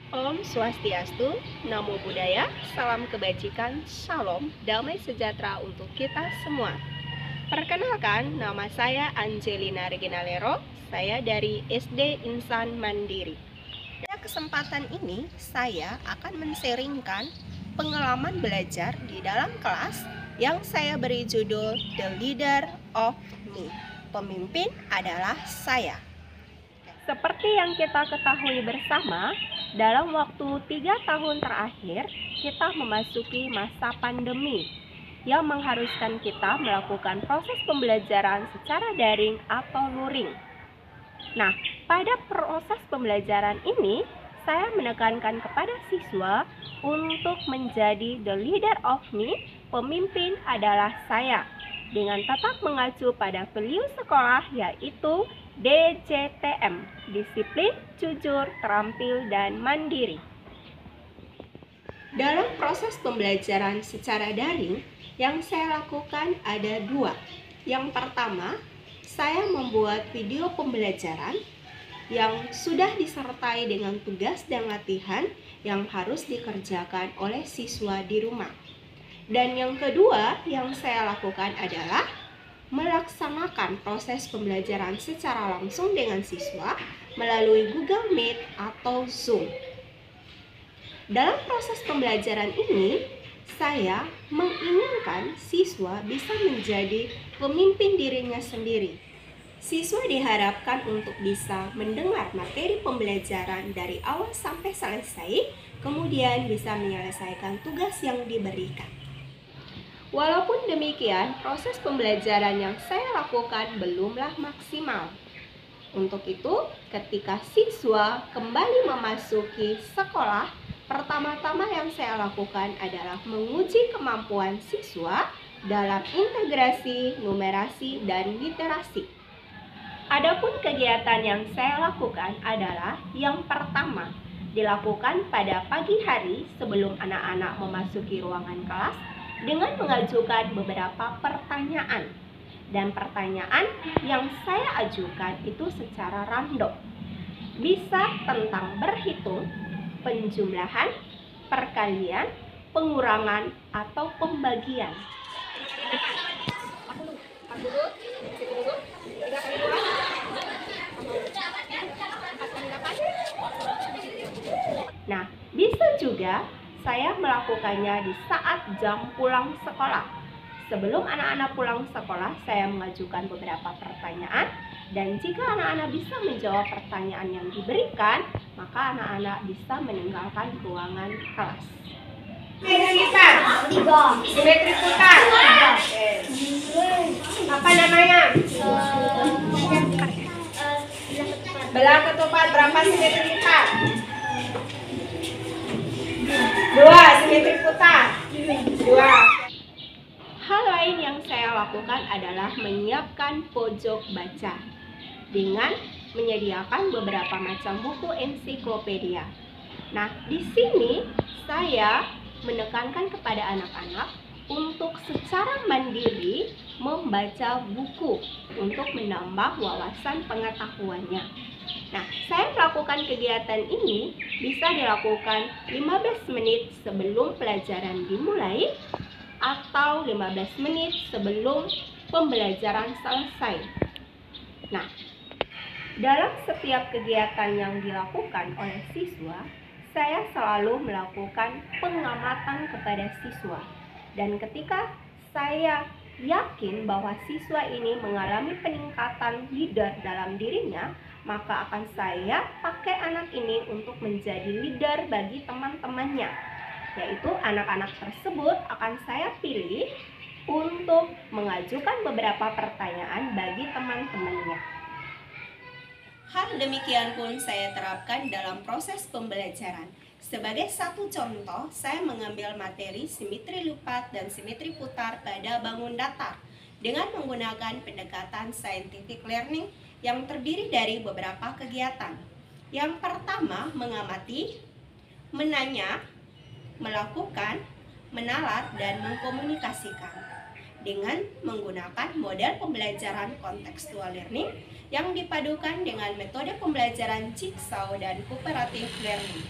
Om Swastiastu, Namo Buddhaya, salam kebajikan, Shalom, damai sejahtera untuk kita semua. Perkenalkan, nama saya Angelina Regina Lero, saya dari SD Insan Mandiri. Pada kesempatan ini, saya akan men-sharingkan pengalaman belajar di dalam kelas yang saya beri judul The Leader of Me. Pemimpin adalah saya. Seperti yang kita ketahui bersama, dalam waktu 3 tahun terakhir, kita memasuki masa pandemi yang mengharuskan kita melakukan proses pembelajaran secara daring atau luring. Nah, pada proses pembelajaran ini, saya menekankan kepada siswa untuk menjadi the leader of me, pemimpin adalah saya, dengan tetap mengacu pada value sekolah yaitu DJTM, disiplin, jujur, terampil, dan mandiri. Dalam proses pembelajaran secara daring, yang saya lakukan ada 2. Yang pertama, saya membuat video pembelajaran yang sudah disertai dengan tugas dan latihan yang harus dikerjakan oleh siswa di rumah. Dan yang kedua yang saya lakukan adalah melaksanakan proses pembelajaran secara langsung dengan siswa melalui Google Meet atau Zoom. Dalam proses pembelajaran ini, saya menginginkan siswa bisa menjadi pemimpin dirinya sendiri. Siswa diharapkan untuk bisa mendengar materi pembelajaran dari awal sampai selesai, kemudian bisa menyelesaikan tugas yang diberikan. Walaupun demikian, proses pembelajaran yang saya lakukan belumlah maksimal. Untuk itu, ketika siswa kembali memasuki sekolah, pertama-tama yang saya lakukan adalah menguji kemampuan siswa dalam integrasi, numerasi, dan literasi. Adapun kegiatan yang saya lakukan adalah yang pertama, dilakukan pada pagi hari sebelum anak-anak memasuki ruangan kelas dengan mengajukan beberapa pertanyaan. Dan pertanyaan yang saya ajukan itu secara random. Bisa tentang berhitung, penjumlahan, perkalian, pengurangan, atau pembagian. Nah, bisa juga saya melakukannya di saat jam pulang sekolah. Sebelum anak-anak pulang sekolah, saya mengajukan beberapa pertanyaan, dan jika anak-anak bisa menjawab pertanyaan yang diberikan, maka anak-anak bisa meninggalkan ruangan kelas. Simetri putar. Apa namanya? Belah ketupat berapa simetri putar? 2 simetri putar. 2. Hal lain yang saya lakukan adalah menyiapkan pojok baca dengan menyediakan beberapa macam buku ensiklopedia. Nah, di sini saya menekankan kepada anak-anak untuk secara mandiri membaca buku untuk menambah wawasan pengetahuannya. Nah, saya melakukan kegiatan ini bisa dilakukan 15 menit sebelum pelajaran dimulai atau 15 menit sebelum pembelajaran selesai. Nah, dalam setiap kegiatan yang dilakukan oleh siswa, saya selalu melakukan pengamatan kepada siswa. Dan ketika saya yakin bahwa siswa ini mengalami peningkatan leader dalam dirinya, maka akan saya pakai anak ini untuk menjadi leader bagi teman-temannya. Yaitu anak-anak tersebut akan saya pilih untuk mengajukan beberapa pertanyaan bagi teman-temannya. Hal demikian pun saya terapkan dalam proses pembelajaran. Sebagai satu contoh, saya mengambil materi simetri lipat dan simetri putar pada bangun datar dengan menggunakan pendekatan scientific learning yang terdiri dari beberapa kegiatan. Yang pertama, mengamati, menanya, melakukan, menalar, dan mengkomunikasikan dengan menggunakan model pembelajaran contextual learning yang dipadukan dengan metode pembelajaran Jigsaw dan cooperative learning.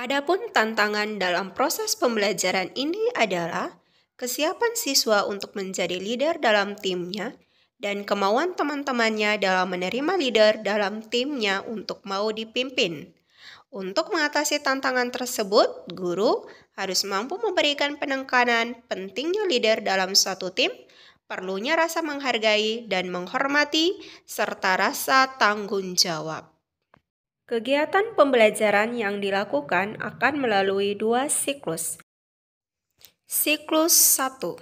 Adapun tantangan dalam proses pembelajaran ini adalah kesiapan siswa untuk menjadi leader dalam timnya dan kemauan teman-temannya dalam menerima leader dalam timnya untuk mau dipimpin. Untuk mengatasi tantangan tersebut, guru harus mampu memberikan penekanan pentingnya leader dalam suatu tim, perlunya rasa menghargai dan menghormati, serta rasa tanggung jawab. Kegiatan pembelajaran yang dilakukan akan melalui 2 siklus. Siklus 1.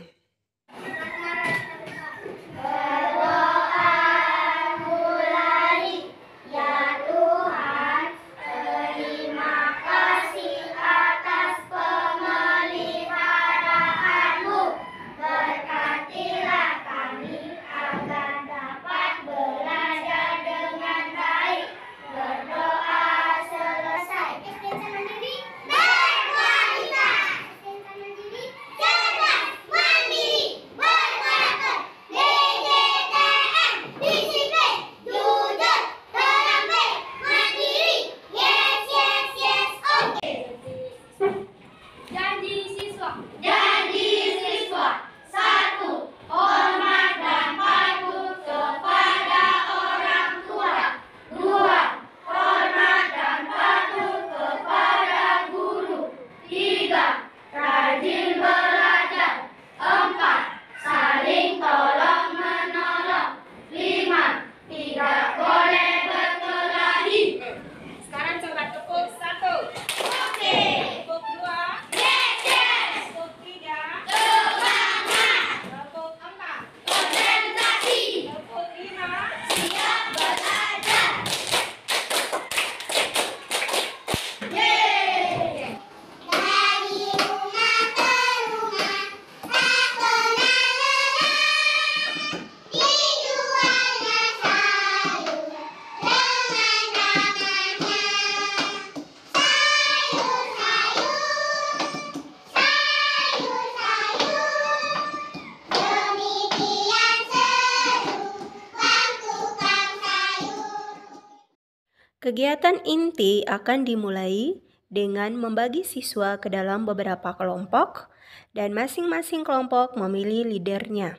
Kegiatan inti akan dimulai dengan membagi siswa ke dalam beberapa kelompok dan masing-masing kelompok memilih leadernya.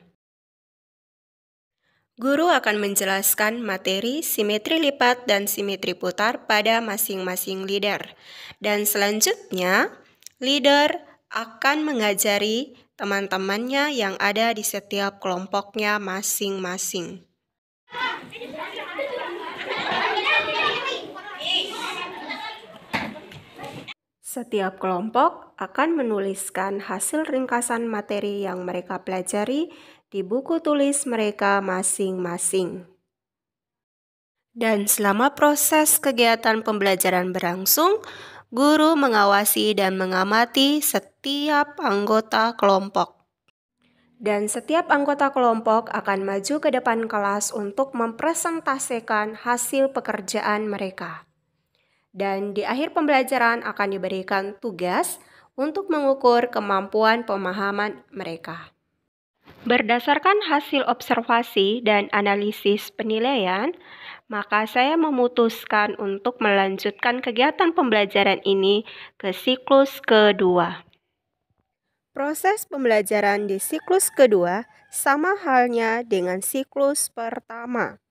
Guru akan menjelaskan materi simetri lipat dan simetri putar pada masing-masing leader. Dan selanjutnya, leader akan mengajari teman-temannya yang ada di setiap kelompoknya masing-masing. Setiap kelompok akan menuliskan hasil ringkasan materi yang mereka pelajari di buku tulis mereka masing-masing. Dan selama proses kegiatan pembelajaran berlangsung, guru mengawasi dan mengamati setiap anggota kelompok. Dan setiap anggota kelompok akan maju ke depan kelas untuk mempresentasikan hasil pekerjaan mereka. Dan di akhir pembelajaran akan diberikan tugas untuk mengukur kemampuan pemahaman mereka. Berdasarkan hasil observasi dan analisis penilaian, maka saya memutuskan untuk melanjutkan kegiatan pembelajaran ini ke siklus kedua. Proses pembelajaran di siklus kedua sama halnya dengan siklus pertama.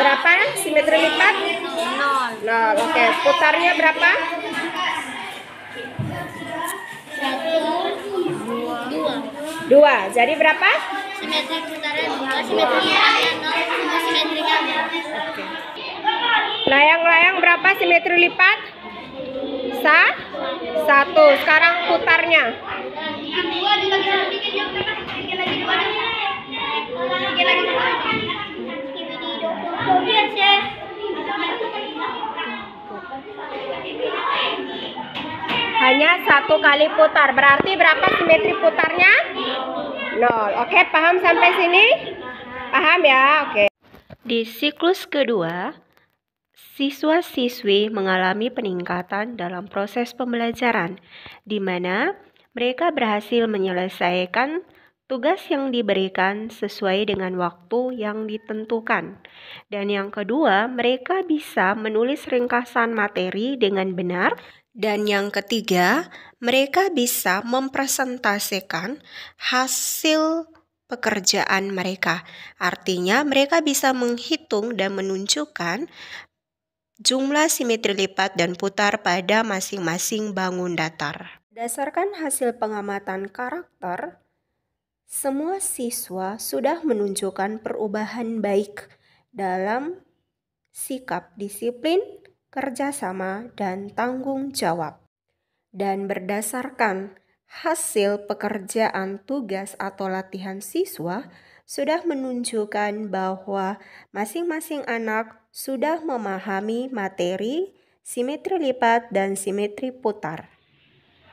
Berapa simetri lipat? 0. Oke, putarnya berapa? 2. Jadi berapa? Simetri putarnya 2, simetri lipatnya 0, simetrinya 0. Oke. Layang-layang berapa simetri lipat? 1. Sekarang putarnya. Dua lagi satu bikin yuk. Bikin lagi dua deh. Bikin lagi satu. Biar chef. Hanya 1 kali putar. Berarti berapa simetri putarnya? 0. Oke, paham sampai sini? Paham ya? Oke. Di siklus kedua, siswa-siswi mengalami peningkatan dalam proses pembelajaran, di mana mereka berhasil menyelesaikan tugas yang diberikan sesuai dengan waktu yang ditentukan. Dan yang kedua, mereka bisa menulis ringkasan materi dengan benar. Dan yang ketiga, mereka bisa mempresentasikan hasil pekerjaan mereka. Artinya, mereka bisa menghitung dan menunjukkan jumlah simetri lipat dan putar pada masing-masing bangun datar. Berdasarkan hasil pengamatan karakter, semua siswa sudah menunjukkan perubahan baik dalam sikap disiplin, kerjasama, dan tanggung jawab. Dan berdasarkan hasil pekerjaan tugas atau latihan siswa, sudah menunjukkan bahwa masing-masing anak sudah memahami materi, simetri lipat, dan simetri putar.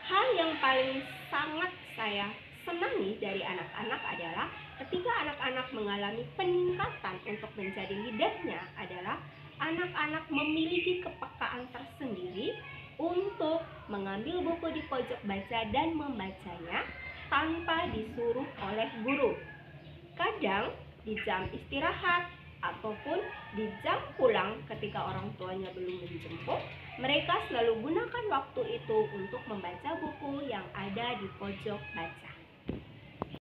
Hal yang paling sangat saya senangi dari anak-anak adalah ketika anak-anak mengalami peningkatan untuk menjadi leadernya adalah anak-anak memiliki kepekaan tersendiri untuk mengambil buku di pojok baca dan membacanya tanpa disuruh oleh guru. Kadang di jam istirahat ataupun di jam pulang ketika orang tuanya belum menjemput, mereka selalu gunakan waktu itu untuk membaca buku yang ada di pojok baca.